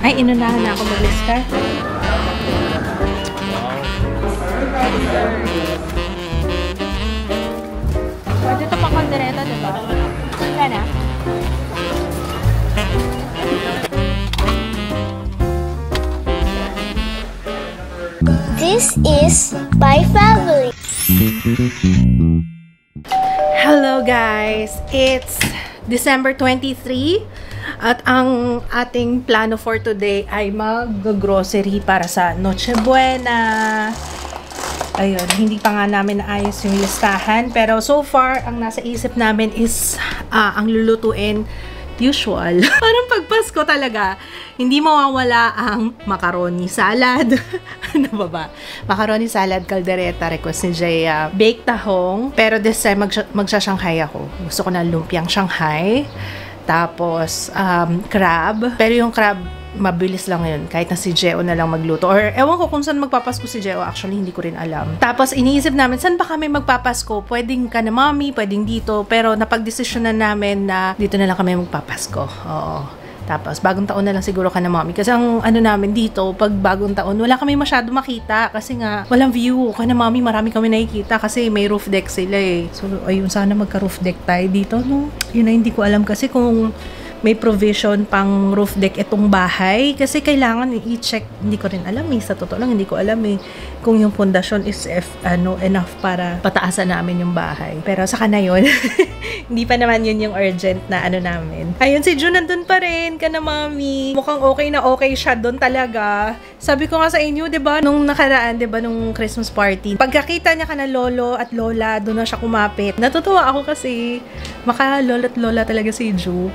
Ay, inunahan na ako mag-lista. Pwede ito pang kaldereta, diba? Wala na. This is my family. Hello guys! It's December 23 at ang ating plano for today ay mag-grocery para sa Noche Buena. Ayun, hindi pa nga namin naayos yung listahan pero so far, ang nasa isip namin is ang lulutuin usual. Parang pagpasko talaga, hindi mawawala ang macaroni salad. Ano ba ba? Macaroni salad, caldereta, request ni Jaya. Baked tahong, pero this time magsha-Shanghai ako. Gusto ko na lumpiang Shanghai. Tapos, crab. Pero yung crab, mabilis lang yun. Kahit na si Jeo na lang magluto. Or, ewan ko kung saan magpapasko si Jeo. Actually, hindi ko rin alam. Tapos, iniisip namin, saan ba kami magpapasko? Pwedeng ka na mami, pwedeng dito. Pero, napag-desisyonan namin na dito na lang kami magpapasko. Oo. Tapos, bagong taon na lang siguro ka na mami. Kasi ang ano namin dito, pag bagong taon, wala kami masyado makita. Kasi nga, walang view. Ka na mami, marami kami nakikita. Kasi may roof deck sila eh. So, ayun, sana magka-roof deck tayo dito, no? Yun na, hindi ko alam kasi kung may provision pang roof deck itong bahay kasi kailangan i-check, hindi ko rin alam sa totoo lang, hindi ko alam kung yung pundasyon is enough para pataasan namin yung bahay. Pero saka na yun, hindi pa naman yun yung urgent na ano namin. Ayun, si June nandun pa rin, ka na mami. Mukhang okay siya doon talaga. Sabi ko nga sa inyo, diba, nung nakaraan, diba, nung Christmas party, pagkakita niya ka na lolo at lola, doon na siya kumapit. Natutuwa ako kasi maka-lolo at lola talaga si Ju.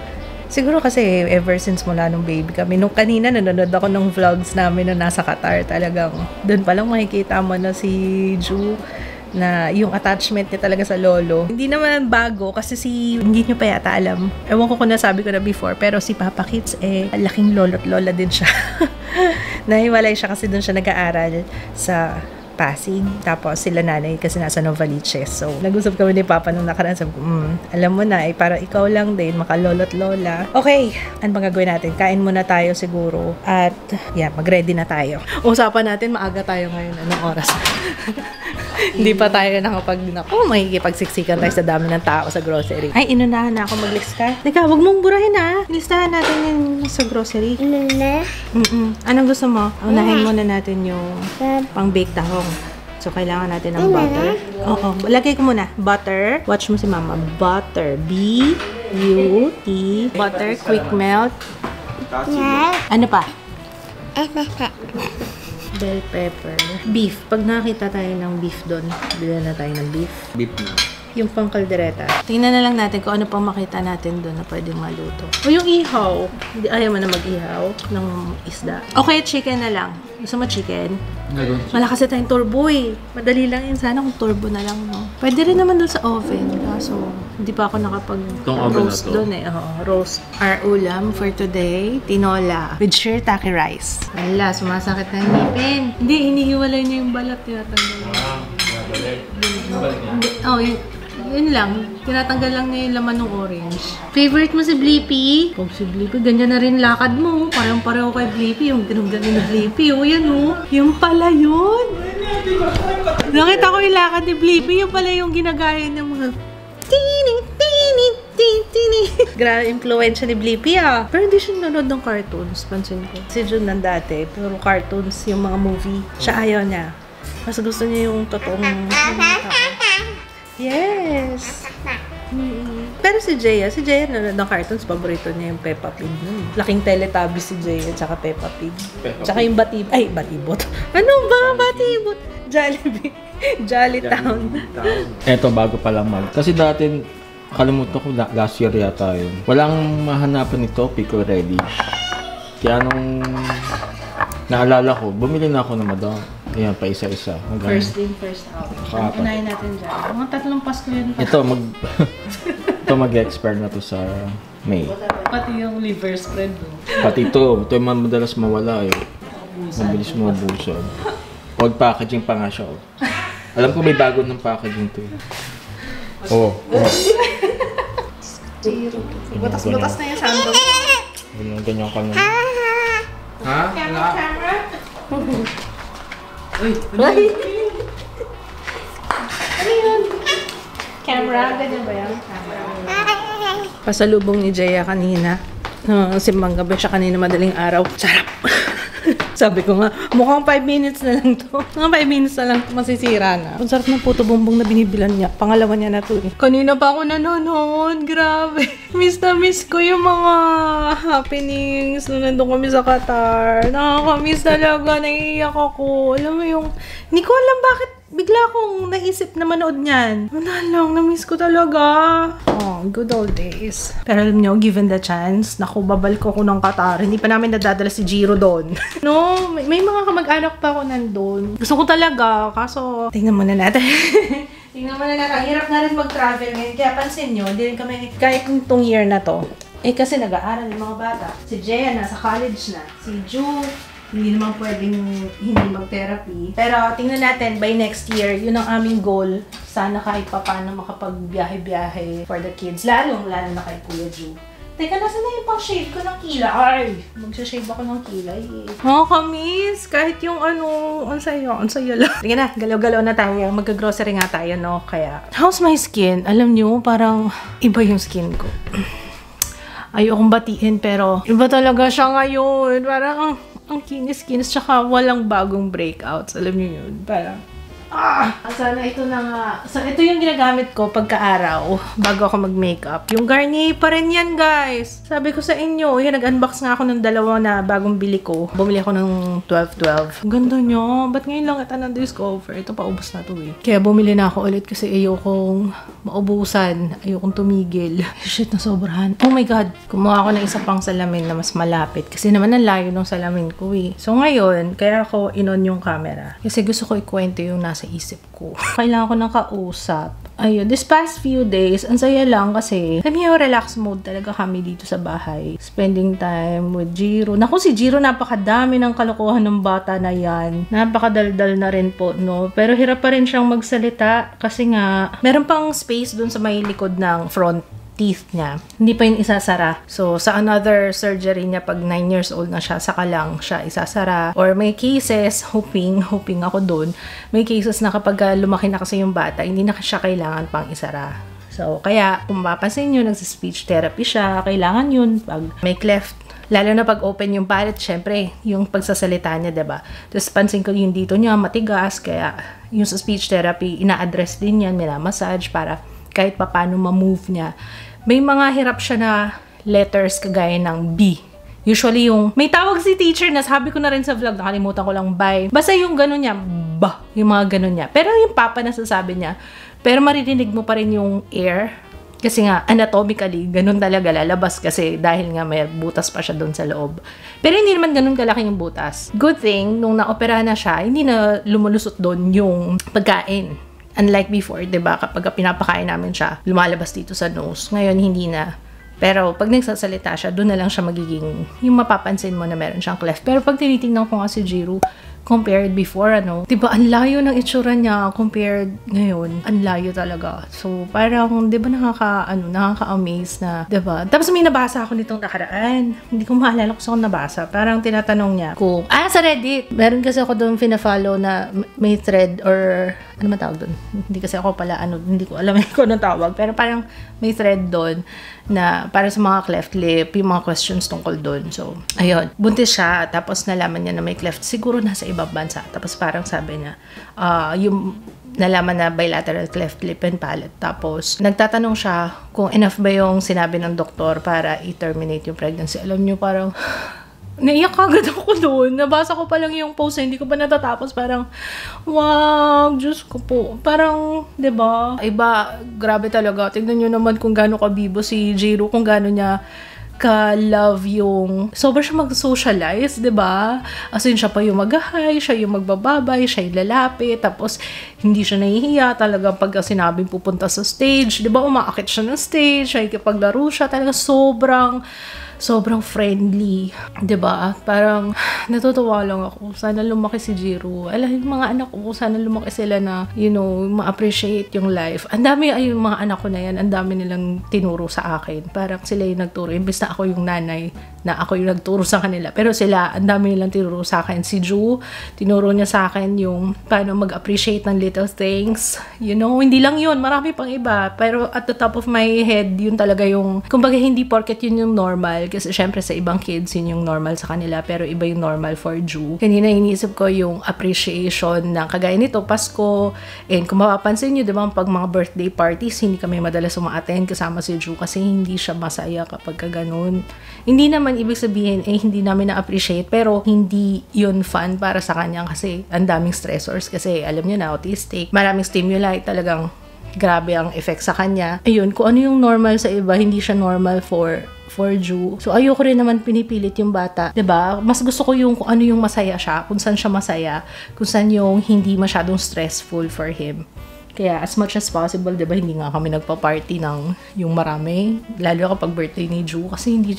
Siguro kasi ever since mula nung baby kami. Nung kanina nanonood ako ng vlogs namin na nasa Qatar, talagang doon pa lang makikita mo na si Ju na yung attachment niya talaga sa lolo. Hindi naman bago kasi hindi nyo pa yata alam. Ewan ko kung nasabi ko na before, pero si Papa Kits laking lolo't lola din siya. Nahiwalay siya kasi doon siya nag-aaral sa Pasig. Tapos sila nanay kasi nasa Novaliches. So, nag-usap kami ni Papa nung nakaraan. Sabi ko, alam mo na, para ikaw lang din, makalolot lola. Okay, ano bang gagawin natin? Kain muna tayo siguro. At, mag-ready na tayo. Usapan natin, maaga tayo ngayon. Anong oras? Hindi pa tayo makikipagsiksikan tayo sa dami ng tao sa grocery. Ay, inunahan na ako maglista. Teka, wag mong burahin listahan natin yung sa grocery. Anong gusto mo? Unahin muna natin yung pang-bake tahong. So, kailangan natin ng butter. Oo, lagay ko muna. Butter. Watch mo si mama. Butter. B-U-T. Butter, quick melt. Ano pa? Bell pepper. Beef. Pag nakita tayo ng beef doon, bilhin na tayo ng beef. Beef na. Yung pang kaldereta. Tingnan na lang natin kung ano pang makita natin doon na pwedeng maluto. O yung ihaw. Ayaw mo na mag-ihaw ng isda. Okay, chicken na lang. Gusto mo chicken? Malakas na tayong turbo Madali lang yun. Sana kung turbo na lang, no? Pwede rin naman doon sa oven. So, hindi pa ako nakapag-roast doon roast. Our ulam for today, tinola with shirataki rice. Wala, sumasakit na yung ngipin. Hindi, hinihiwalay niya yung balat. Tinatanggal niya. Yun lang. Tinatanggal lang niya yung laman ng orange. Favorite mo si Blippi? Pag si Blippi, ganyan na rin lakad mo. Parang-pareho kay Blippi. Yung tinanggal ni Blippi. Yan Yung pala yun. Nakita ko yung lakad ni Blippi. Yung pala yung ginagaya ng mga tini. Grabe influensya ni Blippi Pero hindi siya nanonood ng cartoons. Pansin ko. Si Jun ng dati. Pero cartoons, yung mga movie. Siya ayaw niya. Mas gusto niya yung totoong Yes. Pero si Jaya nanonood ng cartoons, paborito niya yung Peppa Pig. Laking Teletubbies si Jaya at saka Peppa Pig. Tsaka yung Batibot. Ano ba? Batibot? Jollibee. Jolly Town. Eto, bago pa lang kasi dati, kalimutan ko, last year yata yun. Walang mahanapan nito, pico ready. Kaya nung naalala ko, bumili na ako ng madami. Ayan, pa isa-isa. First in, first out. Unahin natin dyan. Mga 3 Pasko yun. Ito mag-expire na to sa May. Pati yung liver spread. Pati ito yung madalas mawala Mabilis mo mabusan. Huwag packaging pa nga siya. Alam ko may bago ng packaging to. Butas-butas na yung sandok. Ganyan ka na. Uy, Ano yun? Camera? Ganyan ba yan? Pasalubong ni Jaya kanina. Simbang gabi siya kanina madaling araw. Sarap! Sabi ko nga, mukhang 5 minutes na lang to. Mga 5 minutes na lang to, masisira na. Ang sarap ng puto bumbong na binibilan niya. Pangalawa niya na to eh. Kanina pa ako nanonood. Grabe. Miss na miss ko yung mga happenings nung nandun kami sa Qatar. Nakakamiss talaga. Naiiyak ako. Alam mo yung, hindi ko alam bakit bigla akong naisip na manood niyan. Wala lang, na-miss ko talaga. Oh, good old days. Pero alam niyo, given the chance, naku, babalik ako ng Qatar. Hindi pa namin nadadala si Jiro doon. No, may mga kamag-anak pa ako nandun. Gusto ko talaga, kaso tingnan muna natin. Tingnan muna natin. Ang hirap na rin mag-travel ngayon. Kaya pansin nyo, hindi rin kami, kahit itong year na to, kasi nag-aaral yung mga bata. Si Jaya nasa college na. Si Ju, hindi naman pwedeng hindi mag-therapy. Pero tingnan natin, by next year, yun ang aming goal. Sana kahit pa paano makapag-biyahe-biyahe for the kids. Lalo na kay Kuya Ju. Teka, nasa na yung pang-shave ko ng kilay? Magsashave ako ng kilay eh. Kamiss! Kahit yung ang saya lang. Tingnan na, galaw-galaw na tayo. Mag-grocery nga tayo, no? Kaya, how's my skin? Alam nyo, parang iba yung skin ko. Ayokong batiin, pero iba talaga siya ngayon. Parang, ang kinis-kinis, tsaka walang bagong breakouts. Alam niyo yun? Parang, sana ito na nga. So, ito yung ginagamit ko pagka-araw bago ako mag-makeup. Yung Garnier pa rin yan, guys. Sabi ko sa inyo, yun, nag-unbox nga ako ng dalawa na bagong bili ko. Bumili ako ng 12-12. Ganda nyo. Ba't ngayon lang ito na-discover? Ito, paubos na to eh. Kaya bumili na ako ulit kasi ayokong maubusan. Ayokong tumigil. Shit, nasobrahan. Oh my God. Kumuha ako ng isa pang salamin na mas malapit. Kasi naman ang layo ng salamin ko eh. So ngayon, kaya ako inon yung camera. Kasi gusto ko ikwento yung nasa isip ko. Kailangan ko ng kausap. Ayun, this past few days, ang saya lang kasi kami yung relax mode talaga kami dito sa bahay. Spending time with Jiro. Naku, si Jiro, napakadami ng kalokohan ng bata na yan. Napakadaldal na rin po, no? Pero hirap pa rin siyang magsalita kasi nga, meron pang space dun sa may likod ng front teeth niya. Hindi pa yun isasara. So, sa another surgery niya, pag 9 years old na siya, saka lang siya isasara. Or may cases, hoping ako dun, may cases na kapag lumaki na kasi yung bata, hindi na siya kailangan pang isara. So, kaya, kung mapapansin nyo, nagsa-speech therapy siya, kailangan yun pag may cleft. Lalo na pag open yung palate, syempre, yung pagsasalita niya, diba? Tapos, pansin ko yung dito niya, matigas, kaya yung sa speech therapy, ina-address din yan, minamassage para kahit pa paano ma-move niya. May mga hirap siya na letters kagaya ng B. Usually yung, may tawag si teacher na sabi ko na rin sa vlog, nakalimutan ko lang by. Basta yung gano'n niya, ba, yung mga gano'n niya. Pero yung papa nasasabi niya, pero maririnig mo pa rin yung air. Kasi nga, anatomically, ganun talaga lalabas kasi dahil nga may butas pa siya doon sa loob. Pero hindi naman ganun kalaki yung butas. Good thing, nung na-opera na siya, hindi na lumulusot doon yung pagkain. Unlike before, diba, kapag pinapakain namin siya, lumalabas dito sa nose. Ngayon, hindi na. Pero pag nagsasalita siya, doon na lang siya magiging, yung mapapansin mo na meron siyang cleft. Pero pag tinitingnan ko nga si Jiro, compared before, diba, ang layo ng itsura niya compared ngayon. Ang layo talaga. So, parang, diba, nakaka-amaze na, diba? Tapos may nabasa ako nitong nakaraan. Hindi ko maalala kung saan nabasa. Parang tinatanong niya kung, sa Reddit. Meron kasi ako doon pina-follow na may thread or, ano man tawag doon? Hindi kasi ako pala, hindi ko alam kung anong tawag. Pero parang may thread doon na para sa mga cleft lip, yung mga questions tungkol doon. So, ayun. Buntis siya, tapos nalaman niya na may cleft. Siguro nasa ibang bansa. Tapos parang sabi niya, yung nalaman na bilateral cleft lip and palate. Tapos, nagtatanong siya kung enough ba yung sinabi ng doktor para i-terminate yung pregnancy. Alam niyo, parang, naiyak agad ako doon. Nabasa ko pa lang yung post, hindi ko pa natatapos. Parang, wag, Diyos ko po. Parang, diba? Iba, grabe talaga. Tignan nyo naman kung gaano kabibo si Jiro, kung gaano niya ka-love yung sobrang siya mag-socialize, diba? As in, siya pa yung mag-hi, siya yung magbababay, siya yung lalapit, tapos hindi siya nahihiya talaga pag sinabing pupunta sa stage, diba? Umaakit siya ng stage, siya ikipaglaro siya, talaga sobrang sobrang friendly. 'Di ba? Parang natutuwa lang ako. Sana lumaki si Jiro. Alam, yung mga anak ko, sana lumaki sila na, ma-appreciate yung life. Ang dami, yung mga anak ko na yan, ang dami nilang tinuro sa akin. Parang sila yung nagturo. Imbes na ako yung nanay, na ako yung nagturo sa kanila. Pero sila, ang dami nilang tinuro sa akin. Si Ju, tinuro niya sa akin yung paano mag-appreciate ng little things. Hindi lang yun. Marami pang iba. Pero at the top of my head, yun talaga yung, kumbaga hindi porket yun yung normal. Kasi syempre sa ibang kids, yun yung normal sa kanila. Pero iba yung normal for Ju. Kanina iniisip ko yung appreciation ng kagaya nito, Pasko. And kung mapapansin nyo, diba, pag mga birthday parties, hindi kami madalas umaattend kasama si Ju kasi hindi siya masaya kapag ganun. Hindi naman ibig sabihin, hindi namin na-appreciate, pero hindi yun fun para sa kanya kasi ang daming stressors. Kasi alam nyo na, autistic, maraming stimuli, talagang grabe ang effect sa kanya. Ayun, kung ano yung normal sa iba, hindi siya normal for Ju. So, ayoko rin naman pinipilit yung bata. 'Di ba? Mas gusto ko yung kung ano yung masaya siya, kung saan siya masaya, kung saan yung hindi masyadong stressful for him. Kaya as much as possible, 'di ba, hindi nga kami nagpa-party ng yung marami, lalo kapag birthday ni Ju kasi hindi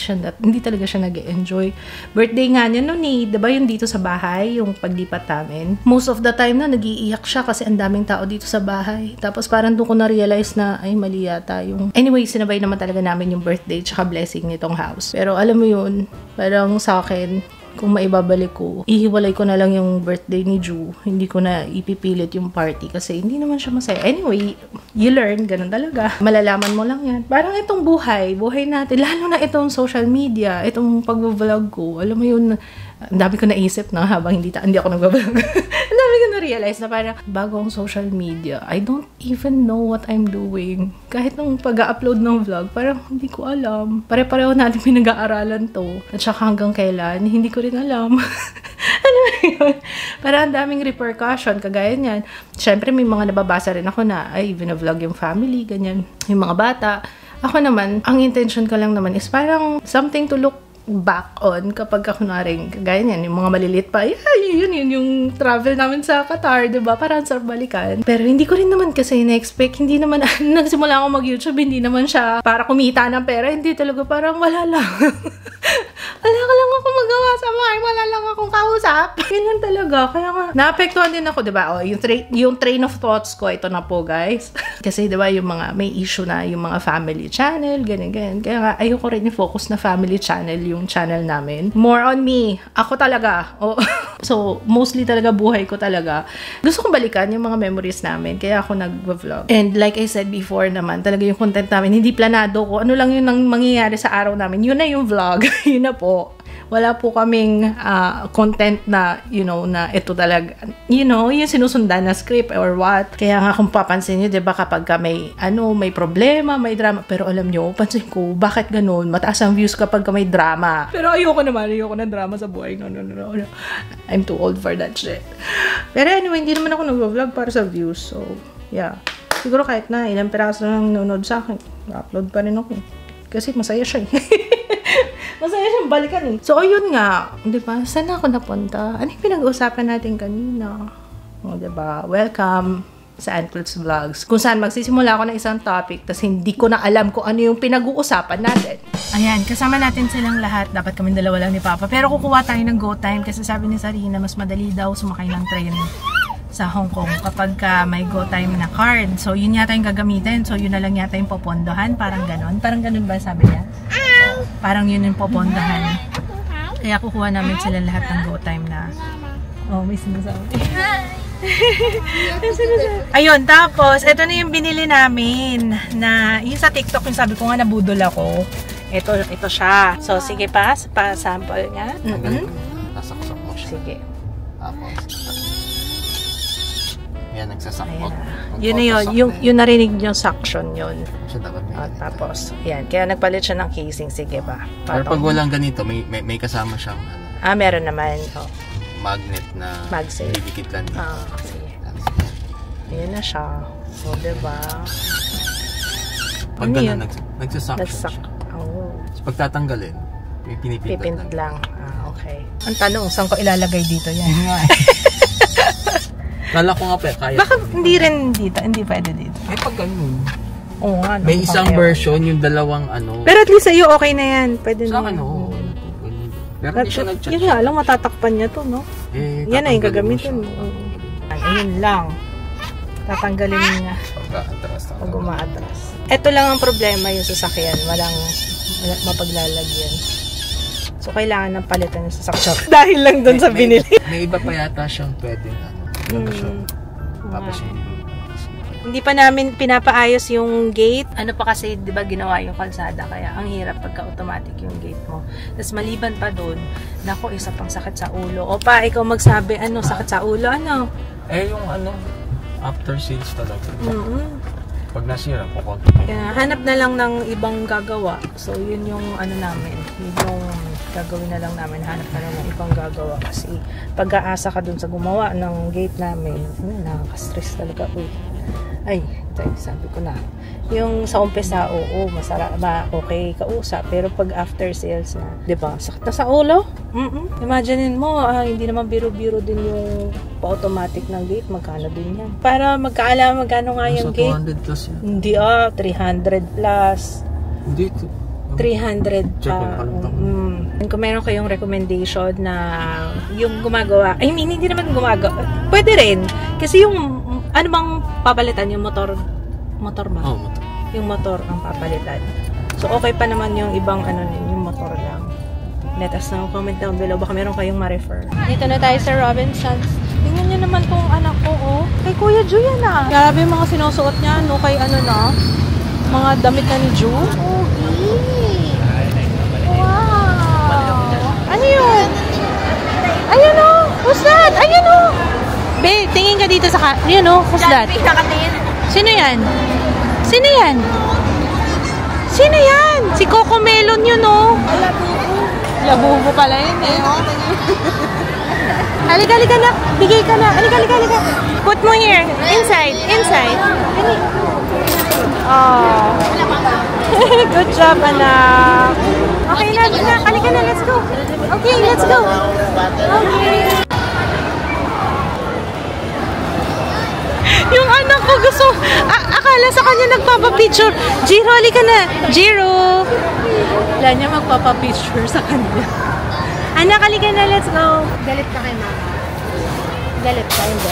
talaga siya nag-enjoy. Birthday nga niya noon 'di ba, yung dito sa bahay, yung paglipat namin. Most of the time na nag-iiyak siya kasi ang daming tao dito sa bahay. Tapos parang doon ko na-realize na ay mali yata yung. Anyway, sinabay naman talaga namin yung birthday tsaka blessing nitong house. Pero alam mo yun, parang sa akin, kung maibabalik ko, ihiwalay ko na lang yung birthday ni Ju. Hindi ko na ipipilit yung party kasi hindi naman siya masaya. Anyway, you learn, ganun talaga. Malalaman mo lang yan. Parang itong buhay natin, lalo na itong social media, itong pag-vlog ko, alam mo yun, ang dami ko naisip na habang hindi ako nag-vlog. Ang dami ko na-realize na parang bago ang social media, I don't even know what I'm doing. Kahit nung pag-upload ng vlog, parang hindi ko alam. Pare-pareho natin pinag-aaralan to. At saka hanggang kailan, hindi ko rin alam. Ano yun? Parang ang daming repercussion, kagaya niyan. Siyempre, may mga nababasa rin ako na, ay, vlog yung family, ganyan. Yung mga bata. Ako naman, ang intention ko lang naman is parang something to look back on kapag kunwaring kagaya niyan, yung mga maliliit pa, yun yung travel namin sa Qatar, diba? Parang sarap balikan. Pero hindi ko rin naman kasi na-expect, hindi naman, nagsimula ako mag-YouTube, hindi naman siya para kumita ng pera, hindi talaga, parang wala lang. Wala ka lang ako magawa sa bahay, wala lang akong kausap. Ganyan talaga, kaya nga, naapektuhan din ako, diba? Yung train of thoughts ko, ito na po, guys. Kasi diba, yung mga, may issue na, yung mga family channel, ganyan. Kaya nga, ayoko rin yung focus na family channel, yung channel namin. More on me. Ako talaga. Oh. So, mostly talaga buhay ko talaga. Gusto kong balikan yung mga memories namin. Kaya ako nag-vlog. And like I said before naman, talaga yung content namin, hindi planado ko. Ano lang yun ang mangyayari sa araw namin. Yun na yung vlog. Yun na po. Wala po kaming content na, na ito talaga, yung sinusundan na script or what. Kaya nga kung papansin nyo, diba, kapag ka may problema, may drama. Pero alam nyo, pansin ko, bakit ganun? Mataas ang views kapag ka may drama. Pero ayoko na drama sa buhay. No. I'm too old for that shit. Pero anyway, hindi naman ako nag-vlog para sa views. So, yeah. Siguro kahit na ilang piraso lang nanonood sa akin, upload pa rin ako. Kasi masaya siya. Masaya siyang balikan eh. So, ayun nga. Diba? Saan ako napunta? Ano yung pinag-uusapan natin kanina? O, diba? Welcome sa Anclets Vlogs. Kung saan magsisimula ako ng isang topic tas hindi ko na alam kung ano yung pinag-uusapan natin. Ayan, kasama natin silang lahat. Dapat kami dalawa lang ni Papa. Pero kukuha tayo ng go time kasi sabi ni Sarina, mas madali daw sumakay ng train sa Hong Kong kapag may go time na card. So, yun yata yung gagamitin. So, yun na lang yata yung popondohan. Parang ganon. Parang ganon ba sabi niya? Parang yun yung popondahan. Kaya kukuha namin sila lahat ng go time na. Oh, may sinasabi. Ayun, tapos, ito na yung binili namin na, yung sa TikTok, yung sabi ko nga nabudol ako. Ito siya. So, sige pa sample niya. Nasaksak mo siya. Sige. Tapos, yan, nagsasakot. Yun na yun. Yung narinig yung suction yun. Siya dapat may tapos, yan. Kaya nagpalit siya ng casing. Sige ba? Pero pag walang ganito, may kasama siyang meron naman. Oh. Magnet na didikit lang. Sige. Ayan na siya. O, diba? Pag gano'n, nagsasuction siya. Oh. So, pag tatanggalin, may pinipindot lang. Okay. Ang tanong, saan ko ilalagay dito yan? Lala ko nga kaya. Baka hindi rin dito, hindi pwede dito. Pag ganun. Oo nga. May isang version, yung dalawang Pero at least sa'yo, okay na yan. Pwede sa na akin, yan. oo. Pero hindi siya nag-chat. Yun nga lang, matatakpan niya to, no? Yan na yung gagamitin mo. Ayun lang. Tatanggalin niya. Pag umaatras. Ito lang ang problema yung sasakyan. Walang mapaglalagyan. So, kailangan ng palitan yung sasakyan. Dahil lang dun sa binili. May iba pa yata siyang pwedeng tapos Hindi pa namin pinapaayos yung gate. Ano pa kasi, di ba, ginawa yung kalsada. Kaya ang hirap pagka automatic yung gate mo. Tapos maliban pa doon, nako, isa pang sakit sa ulo. O pa, ikaw magsabi, sakit sa ulo, ano? Yung after sales talaga. Pag nasira, kukonto. Hanap na lang ng ibang gagawa. So, yun yung namin. Yun yung gagawin na lang namin. Hanap na lang ng ibang gagawa. Kasi pag-aasa ka dun sa gumawa ng gate namin, nakaka-stress talaga. Ay, sabi ko na. Yung sa umpisa, oo, masarap, okay, kausap. Pero pag after sales na, di ba, sakit na sa ulo? Imaginein mo, hindi naman biro-biro din yung pa-automatic ng gate. Magkano din yan? Para magkaalam, magkano nga yung gate? 200 plus yan. Hindi 300 plus. Hindi 300 pa. Kung meron kayong recommendation na yung gumagawa, hindi naman gumagawa. Pwede rin. Kasi yung, ano bang papalitan? Yung motor ba? Oo, motor. Yung motor ang papalitan. So, okay pa naman yung ibang yung motor lang. Let us know, comment down below. Baka meron kayong ma-refer. Dito na tayo sa Robinsons. Tingnan nyo naman tong anak ko, Kay Kuya Ju yan, Grabe yung mga sinusuot niya, Kay mga damit na ni Ju. Wow! Ano yun? Ayun, Who's that? Ayun, Babe, tingin ka dito sa Ayun, who's that? Sino yan? Sino yan? Sino yan? Si Coco Melon yun, Labubo pala yun, Halika na. Bigay ka na. Halika. Put mo here. Inside. Oh. Good job, anak. Okay na. Halika na. Let's go. Okay, let's go. Okay. Yung anak ko gusto, akala sa kanya nagpapapicture. Jiro, halika na. Jiro. Wala niya magpapapicture sa kanya. Anak, halika na, let's go. Galit ka kay mama. Galit ka, hindi.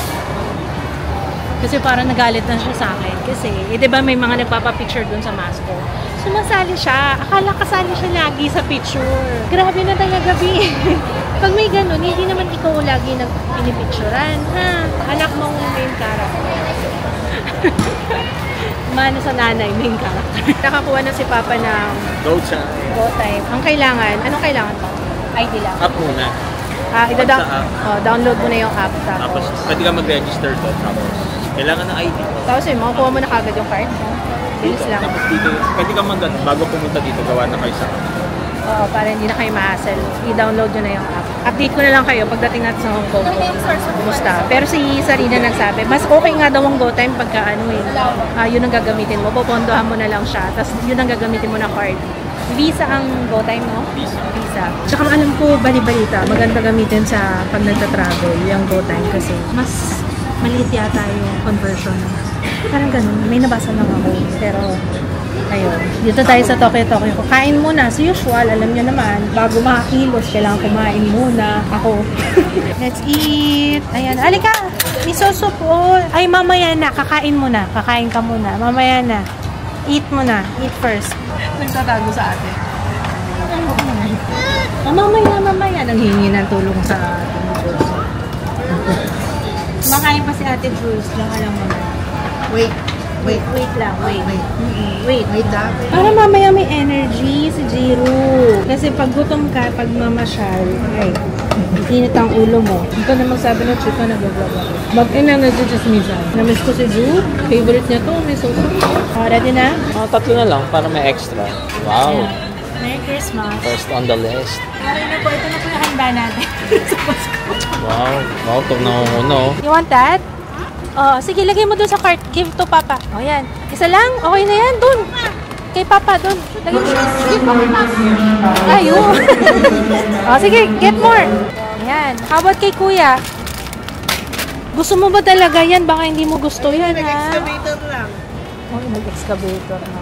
Kasi parang nagalit na siya sa akin. Kasi, di ba may mga nagpapapicture dun sa mask ko. Sumasali siya. Akala kasali siya lagi sa picture. Grabe na talaga, B. Pag may ganun, hindi naman ikaw lagi pinipicturean, Anak mong main character. Mana sa nanay, main character. Nakakuha na si Papa ng Go time. Ang kailangan, anong kailangan mo? ID lang. App muna. Download mo na yung app. Tapos, pwede ka mag-register to. Tapos, kailangan ng ID. Tapos makukuha mo na kagad yung card mo. Bilis lang. Tapos dito, pwede ka bago pumunta dito, gawa na kayo sa app. Oo, para hindi na kayo ma-hassle. I-download nyo na yung app. Update ko na lang kayo pagdating natin sa Hong Kong. Kumusta? Pero si Sarina nagsabi, mas okay nga daw ang GoTime pagka yun ang gagamitin mo. Pupondohan mo na lang siya. Tapos yun ang gagamitin mo na card. Visa ang GoTime, no? Visa. Tsaka alam ko, bali-balita, maganda gamitin sa pag nagta-travel, yung GoTime kasi mas maliit yata yung conversion. Parang ganun. May nabasa lang ako. Pero, ayun. Dito tayo sa Tokyo. Kain muna. As usual, alam nyo naman, bago makakilos, kailangan kumain muna. Ako. Let's eat. Ayan. Alika! Miso soup. Ay, mamaya na. Kakain muna. Kakain ka muna. Mamaya na. Eat muna. Eat first. Nagtatago sa atin. Mamaya. Nanghingi ng tulong sa ating Jules. Makain pa si Ate Jules. Lang alam mo na. Wait lang. Para mamaya may energy si Jiro. Kasi pag gutom ka, pag mamasyal, init ang ulo mo. Ikaw na magsabi ng chika na vlog ako. Mag-ina na dyan. Namiss ko si Ju. Favorite niya to. May sauce. Ready na? Tatlo na lang para may extra. Wow. Yeah. Merry Christmas. First on the list. Okay na po. Ito na po yung handa natin. Wow, ito na muna. You want that? Sige, lagay mo doon sa cart. Give to Papa. Yan. Isa lang. Okay na yan. Doon. Kay Papa, doon. Lagay mo. Give Papa. Ayun. Sige, get more. Yan. How about kay Kuya? Gusto mo ba talaga yan? Baka hindi mo gusto yan, ha? Excavator lang. Oh, nag-excavator na.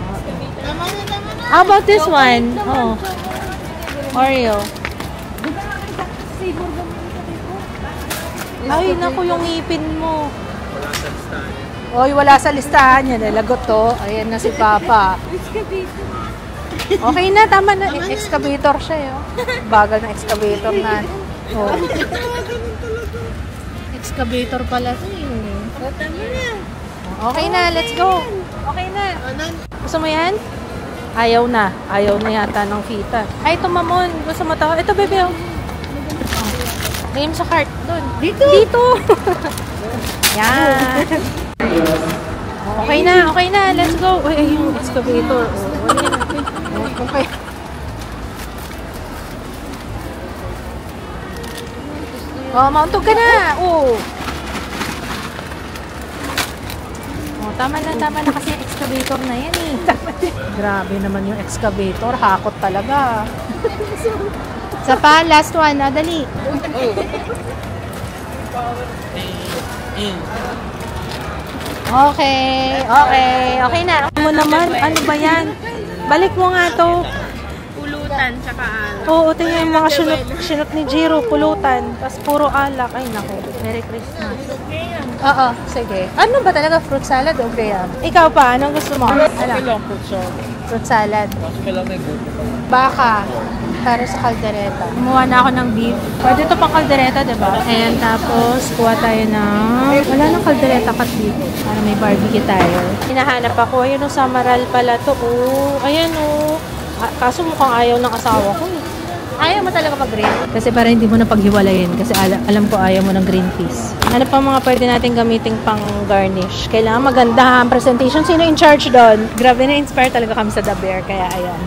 How about this one? Oh. Oreo. Ay, naku, yung ngipin mo. Oy, wala sa listahan yan. Lagot to. Ayan na si Papa. Okay na, tama na. Excavator siya, oh. Bagal na excavator na. Oh. Excavator pala ito, Okay na, let's go. Okay na. Gusto mo yan? Ayaw na. Ayaw na yata ng fita. Ay, ito, Mamon. Gusto mo ito? Ito, bebe, oh. Game sa cart. Doon. Dito. Dito. Yan. Okay na. Let's go. Uy, ay, yung excavator. Okay. Mauntog ka na. Tama na kasi yung excavator na yan eh. Grabe naman yung excavator. Hakot talaga. Sa pa, last one. Dali. Okay na. Mo naman, ano ba yan? Balik mo nga to. Pulutan, tsaka alak. Oo, tingnan yung mga sinot ni Jiro, pulutan. Tapos puro alak. Ay, naku. Merry Christmas. Oo, sige. Ano ba talaga? Fruit salad o graham? Ikaw pa, anong gusto mo? Okay lang, fruit salad. Fruit salad. Kasi kailangan may buto pa. Baka. Para sa kaldereta. Kumuha na ako ng beef. Pwede ito pang kaldereta, diba? And tapos, kuha tayo ng... Wala nang kaldereta kat dito. Para may barbecue tayo. Hinahanap ako. Ayun o, samaral pala to. Ayan o. Kaso mukhang ayaw ng asawa ko eh. Ayaw mo talaga mag-green? Kasi para hindi mo na paghiwalayin. Kasi alam ko ayaw mo ng green peas. Ano pa mga pwede natin gamitin pang garnish? Kailangan maganda ang presentation. Sino in charge doon? Grabe na-inspire talaga kami sa The Bear. Kaya ayan.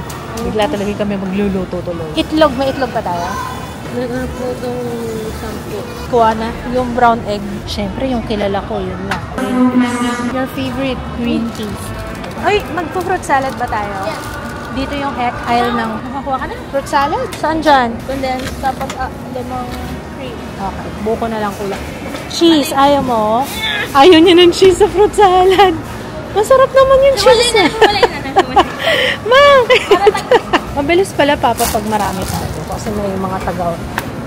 Bigla talaga kami magluluto tuloy. Itlog. May itlog pa tayo? Nagapotong 10. Kuha na. Yung brown egg. Siyempre, yung kilala ko. Yun lang. Your favorite green peas. Ay, magpo-fruit salad ba tayo? Yeah. Dito yung aisle ng... Makakuha ka na? Fruit salad? Saan dyan? Condensed, tapos lemon cream. Okay. Buko na lang kulang. Cheese. Ayaw mo? Ayaw niya ng cheese sa fruit salad. Masarap naman yung cheese. Walay na. Bakit? Mabilis pala, Papa, pag marami tayo. Kasi may mga tagaw.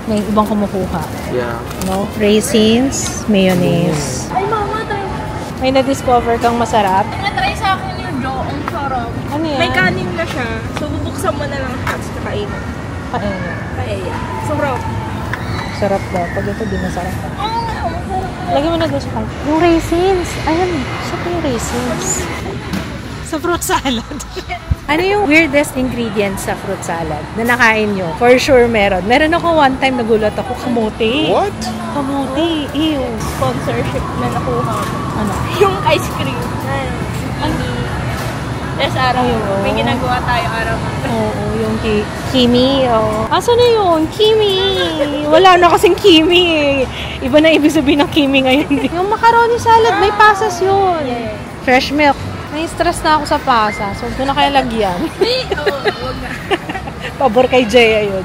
May ibang kumukuha. Yeah. No? Raisins, mayonnaise. Ay, mama, tayo. May na-discover kang masarap. Natry sa akin yung Joe, ang sarap. Ano yan? May kanin na siya. So, bubuksan mo na lang tapos kakainin. Paella. Sarap. Sarap daw. Pag ito, di masarap pa. Lagyan mo na doon sa cart. Yung raisins. Ayan. Saan yung raisins? Sa fruit salad. Ano yung weirdest ingredients sa fruit salad na nakain nyo? For sure meron. Meron ako one time nagulat ako, kamote. What? Kamote. Ew. Sponsorship na nakuha ko. Ano? Yung ice cream. Yes, araw. May ginagawa tayo araw. Oo, yung Kimi. Oh. Asa na yun? Kimi. Wala na kasing Kimi eh. Iba na ibig sabihin ng Kimi ngayon. Yung macaroni salad, may pasas yun. Yeah. Fresh milk. Nai-stress na ako sa pasa. So, doon na kaya lagyan. Wag na. Pabor kay Jaya yun.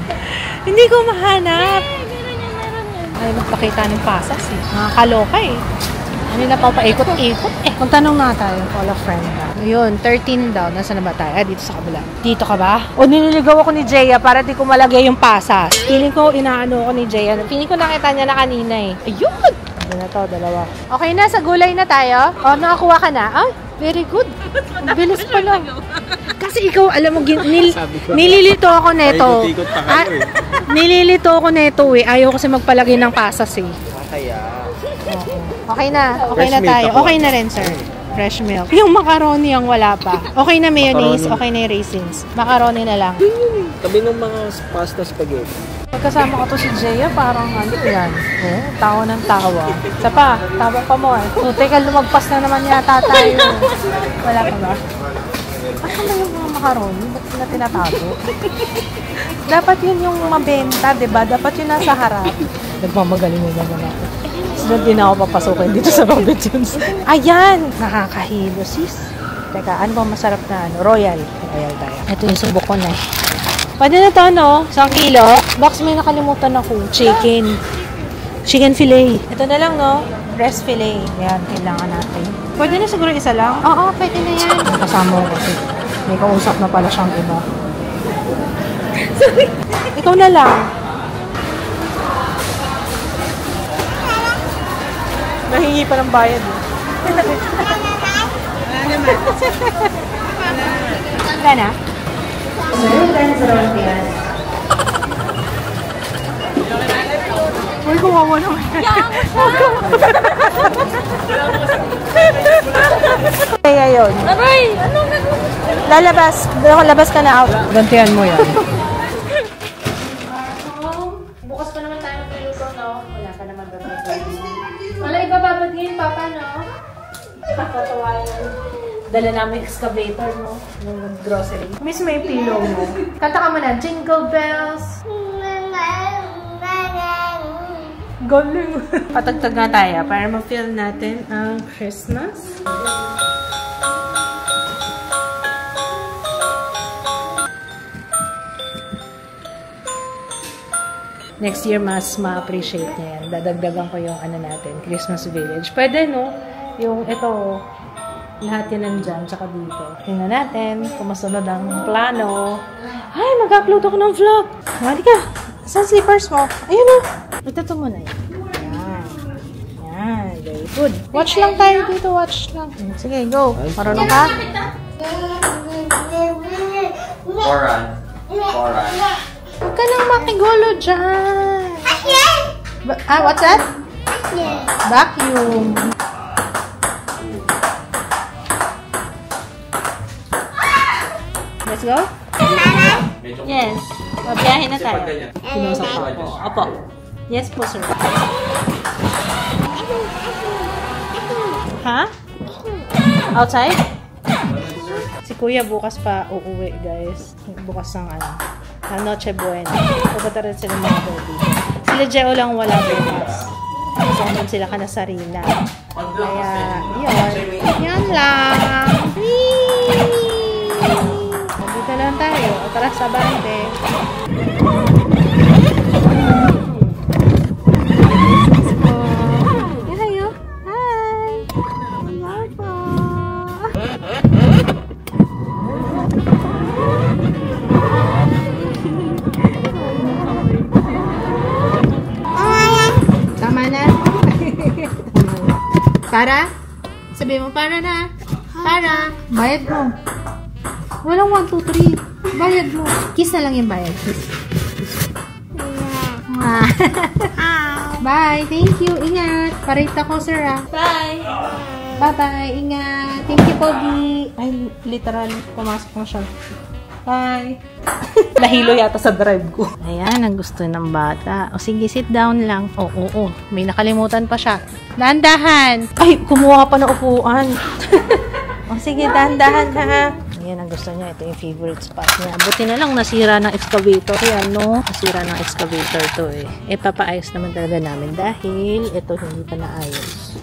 Hindi ko mahanap. Meron yan. Ay, magpakita ng pasas eh. Nakakaloka eh. Ano na papaikot-ikot eh. Kung tanong na tayo, call a friend ka. Ayun, 13 daw. Nasaan na ba tayo? Dito sa kabila. Dito ka ba? O nililigaw ako ni Jaya para di ko malagay yung pasas. Feeling ko, inaano ako ni Jaya. Feeling ko nakita niya na kanina eh. Ayun! Ano na to, dalawa. Okay na, sa gulay na tayo. O, nakakuha ka na. Ay, very good. Ang bilis pa lang. Kasi ikaw, alam mo, nililito ako neto. Ikot-ikot pa kayo eh. Nililito ako neto eh. Ayaw kasi magpalagay ng pasas eh. Kaya. Okay na. Okay Fresh na milk tayo. ako. Okay na rin, sir. Fresh milk. Yung macaroni ang wala pa. Okay na mayonnaise, Macaroni. okay na yung raisins. Macaroni na lang. Tabi ng mga pasta spaghetti. Pagkasama ko to si Jaya, parang ano yan. Oh, tawa ng tawa. Isa pa, tawa pa mo eh. So, teka, lumagpas na naman yata tayo. Wala pa ba? Ano ba yung mga macaroni? Ba't sila tinatago? Dapat yun yung mabenta, diba? Dapat yun nasa harap. Nagmamagaling mo naman ako. Doon din ako papasukin dito sa Robert Jones. Ayan! Nakakahilo, sis. Teka, ano ba masarap na ano? Royal. Royal tayo. Ito yung subok ko na eh. Pwede na to, no? 1 kilo. Box, may nakalimutan ako. Chicken. Chicken fillet. Ito na lang, no? breast fillet. Yan, kailangan natin. Pwede na siguro isa lang? Oo, pwede na yan. Kasama ko kasi. May kausap na pala siyang iba. Sorry. Ikaw na lang. Nahingi pa ng bayad. Wala naman. Wala na? Uy, kuwawa naman. Kaya yun. Aray! Anong nagawin? Lalabas ka na out. Gantihan mo yan. Bukas pa naman tayo magluto, no? Wala ka naman doon. Wala, ibababad ngayon, Papa, no? Nakatawa yun. Dala namin excavator, no? Nung grocery. Miss, may pillow mo. Kanta ka muna, Jingle Bells. Galing. Patagtag na tayo para ma-feel natin ang Christmas. Next year, mas ma-appreciate niya yan. Dadagdagan ko yung ano natin, Christmas Village. Pwede, no? Yung ito, lahat yan nandyan, tsaka dito. Tingnan natin kung masunod ang plano. Ay, mag-upload ako ng vlog. Mali ka. Saan slippers mo? Ayun na. Ito mo na yan. Yan. Yan. Very good. Watch lang tayo dito. Watch lang. Sige, go. Marunong ka? Oran. Huwag ka nang makigulo dyan. What's that? Vacuum. Let's go? Yes. Pabiyahin na tayo. Kinusap ako. Opo. Yes po, sir. Ha? Outside? Si Kuya bukas pa uuwi, guys. Bukas ng Noche Buena. Pupunta rin sila mga baby. Sila Jeo lang wala bukas. So, naman sila ka na sarina. Kaya, yun. Yan lang. Dito lang tayo. O, tara sa bante. Hi! Hello po! Tama na? Para? Sabi mo, para na. Para. Bayad mo. Walang 1, 2, 3. Bayad mo. Kiss na lang yung bayad. Kiss. Bye. Thank you. Ingat. Parita ko, sir. Bye! Bye-bye. Ingat. Thank you, Pogi. Ay, literal. Pumasok na siya. Bye. Nahilo yata sa drive ko. Ayan, ang gusto ng bata. O sige, sit down lang. Oo. May nakalimutan pa siya. Dahan-dahan. Ay, kumuha pa na upuan. O sige, dahan-dahan ha. Ayan, ang gusto niya. Ito yung favorite spot niya. Buti na lang nasira ng excavator. Ayan, no? Nasira ng excavator to eh. Papaayos naman talaga namin dahil ito hindi pa naayos.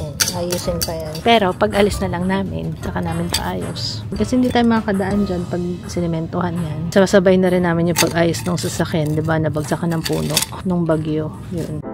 Ayan, ayusin pa yan. Pero, pag alis na lang namin, saka namin paayos. Kasi hindi tayo makakadaan dyan pag sinementohan yan. Sabay na rin namin yung pag-ayos ng sasakyan. Diba? Nabagsakan ng puno nung bagyo. Yun.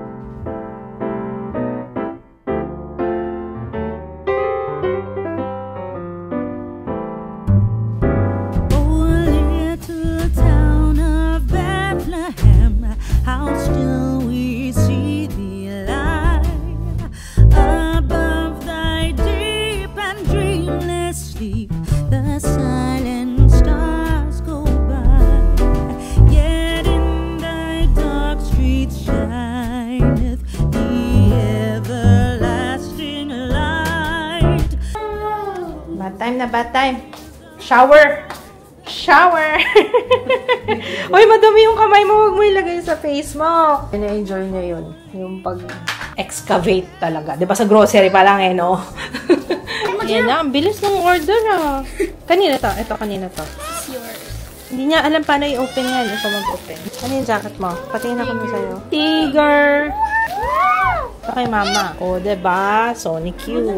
Bath time. Shower. Uy, madami yung kamay mo. Huwag mo ilagay sa face mo. Ina-enjoy niya yun. Yung pag-excavate talaga. Diba sa grocery pa lang eh, no? Yan na. Ang bilis ng order ah. Kanina to. Ito, kanina to. Hindi niya alam paano i-open yan. Ito mag-open. Ano yung jacket mo? Patingin ako na sa'yo. Tiger! Ito kay mama. O, diba? Sonic cute.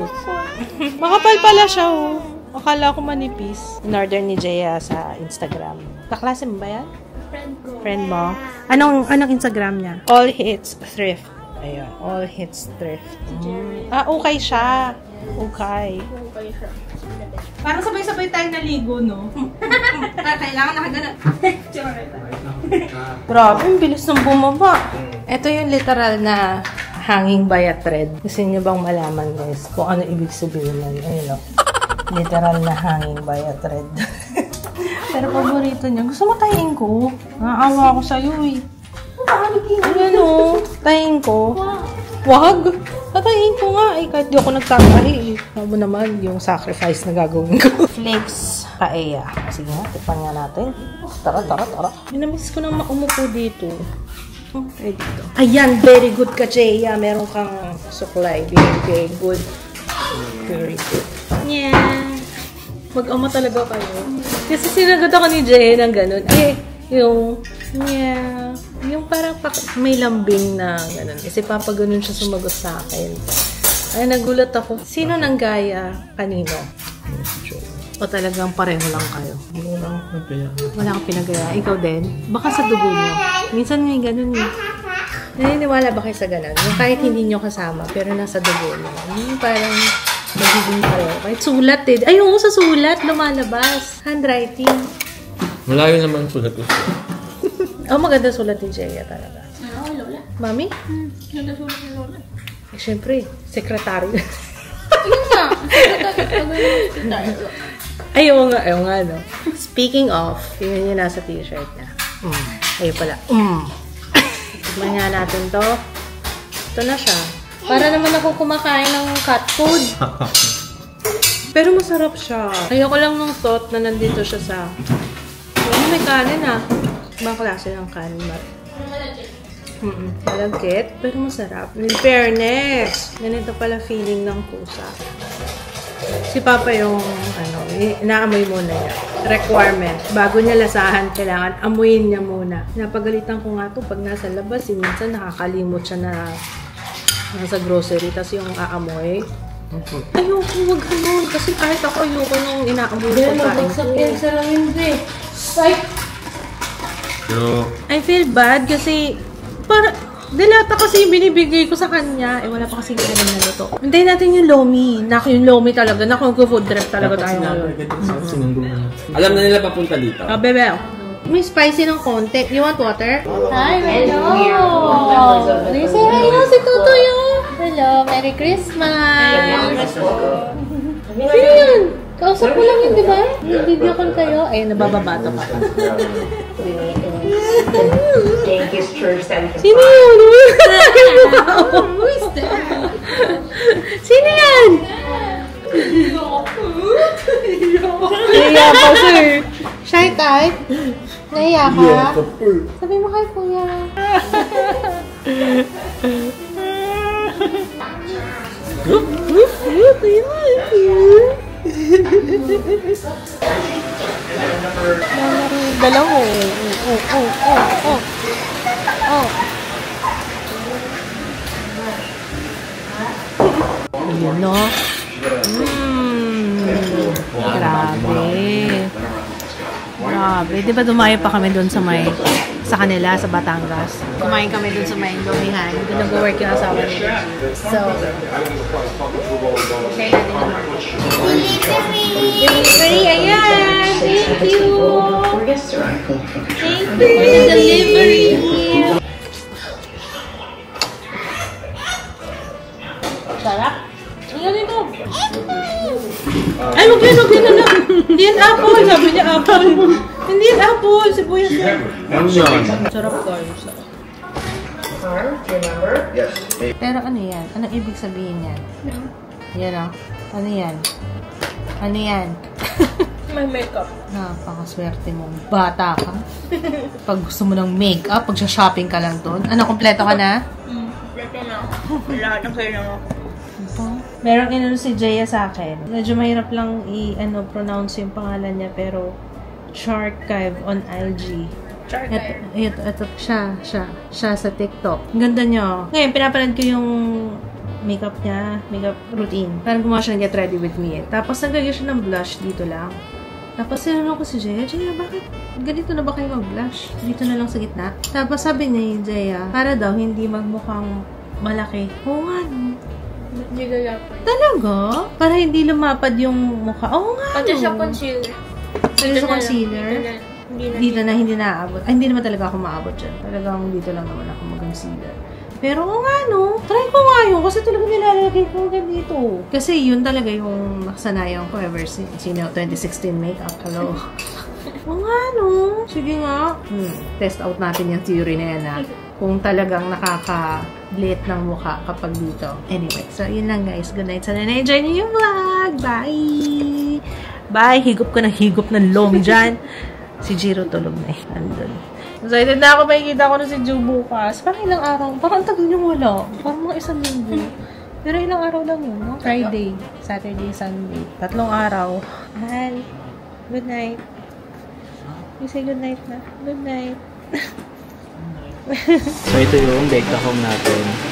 Makapal pala siya, oh. Akala ko manipis. In-order ni Jaya sa Instagram. Kaklase mo ba yan? Friend ko. Friend mo? Anong Instagram niya? All Hits Thrift. Ayan, all hits thrift. Okay siya. Okay. Okay siya. Parang sabay-sabay tayo naligo, no? Kailangan nakagana. Grabe, ang bilis ng bumaba. Ito yung literal na hanging by a thread. Gusto niyo bang malaman, guys, kung ano ibig sabihin nun? Ayun, no? Literal na hanging by a thread. Pero paborito niya. Gusto mo tayin ko? Naawa ako sa'yo, eh. Ayan, o. Tayin ko. Wag! Tatayin ko nga, eh. Kahit di ako nagtatahi, eh. Alam mo naman yung sacrifice na gagawin ko. Flakes paella. Sige nga, tipan nga natin. Tara. Minamiss ko nang umupo dito. Okay, dito. Ayan, very good ka, Jaya. Meron kang suklay. Very good. Very good. Yeah. Mag-ama talaga kayo. Kasi sinagot ako ni Jaya ng ganun. Ay, yung, yeah. Yung parang may lambing na ganun. Kasi papaganon siya sumagot sa akin. Ay, nagulat ako. Sino nang gaya? Kanino? O talagang pareho lang kayo? Wala kang pinagaya. Ikaw din? Baka sa dugo niyo. Minsan may ganun eh. Naniniwala ba kayo sa ganun? Yung kahit hindi niyo kasama, pero nasa dugo niyo. Yung parang magiging pareho. Kahit sulat eh. Ay, oo, sa sulat. Lumalabas. Handwriting. Malayo naman sulat ko. Oh, maganda sulat ni Jaya talaga. Ano, Lola? Mami? Ganda sulat ni Lola. Eh, syempre, sekretary. Yun nga. Ayaw nga, no? Speaking of, yun yung nasa t-shirt niya. Ayun pala. Tignan nga natin to. Ito na siya. Para naman ako kumakain ng cat food. Pero masarap siya. Ayoko lang ng thought na nandito siya sa... may kanin ah. Ibang klase ng kanin. Malagkit, pero masarap. In fairness, ganito pala feeling ng pusa. Si Papa yung, inaamoy muna niya. Requirement. Bago niya lasahan, kailangan amuyin niya muna. Napagalitan ko nga to pag nasa labas, minsan nakakalimot siya na nasa grocery, tas yung aamoy. Ayoko, wag ganun. Kasi kahit ako ayoko nung inaamoy ko pagkain ko. I feel bad kasi dilata kasi binibigay ko sa kanya. Eh, wala pa kasi ganun na luto. Hintayin natin yung lomi. Yung lomi talaga. Food trip talaga tayo ngayon. Alam na nila papunta dito. Bebe. May spicy ng konti. You want water? Hi, hello! Say hello si Tutoy. Hello, Merry Christmas! Sino yun? Kausap ko lang yun, di ba? Video call kayo. Ayun, nabababato pa. Sino yun? Sino yan? Naiya pa, sir. Shy type? Naiya ka? Sabi mo kay kuya. Dalawa. Yun, no? Grabe. Di ba dumayo pa kami doon sa kanila, sa Batangas? Kumain kami doon sa may Lomihan. Doon nag-work yung asawa nila. So, share natin naman. Delivery! Ayan! Thank you! Thank you for the delivery! Sarap! Ano dito? Ay, wag yan na lang. Hindi yan apple. Sabi niya apple. Hindi yan apple. Sibuyas yan. Ano yan? Sarap tayo. Pero ano yan? Anong ibig sabihin yan? Yan o. Ano yan? Ano yan? May makeup. Napakaswerte mo. Bata ka. Pag gusto mo ng makeup, pag shopping ka lang doon. Ano, kompleto ka na? Kompleto na. Lahat ng kayo lang ako. Merong inano si Jaya sa akin. Medyo mahirap lang pronounce yung pangalan niya, pero Sharkive on LG. Ito, siya sa TikTok. Ang ganda niya. Ngayon, pinapanood ko yung makeup niya, makeup routine. Parang gumawa siya ng Get Ready With Me. Tapos naglagay siya ng blush dito lang. Tapos sinanong ko si Jaya, bakit ganito na ba kayo mag-blush? Dito na lang sa gitna. Tapos sabi ni Jaya, para daw hindi magmukhang malaki. Oo nga, no? Hindi gagapon. Talaga? Para hindi lumapad yung mukha. Oo nga, Pati no? sa concealer. Pati sa concealer? Dito na. Hindi na aabot. Ay, hindi naman talaga ako maabot dyan. Talagang dito lang naman ako mag-concealer. Pero oo nga, no? Try ko nga yun kasi talagang nilalagay ko hanggang dito. Kasi yun talaga yung nakasanayan ko ever since, 2016 makeup. Hello. Oo nga, no? Sige nga. Test out natin yung theory na yan, ha? Kung talagang nakaka-lit ng mukha kapag dito. Anyway, so yun lang, guys. Good night. Sana na-enjoy niyo yung vlog. Bye! Bye! Higop ko ng long dyan. Si Jiro tulog na eh. Andun. Excited na ako. Makikita ko na si Ju bukas. Parang ilang araw. Parang tagal yung wala. Parang mga isang linggo. Pero ilang araw lang yun, no? Friday, Saturday, Sunday. 3 araw. Hi. Good night. You say good night na. Good night. So ito yung bake home natin.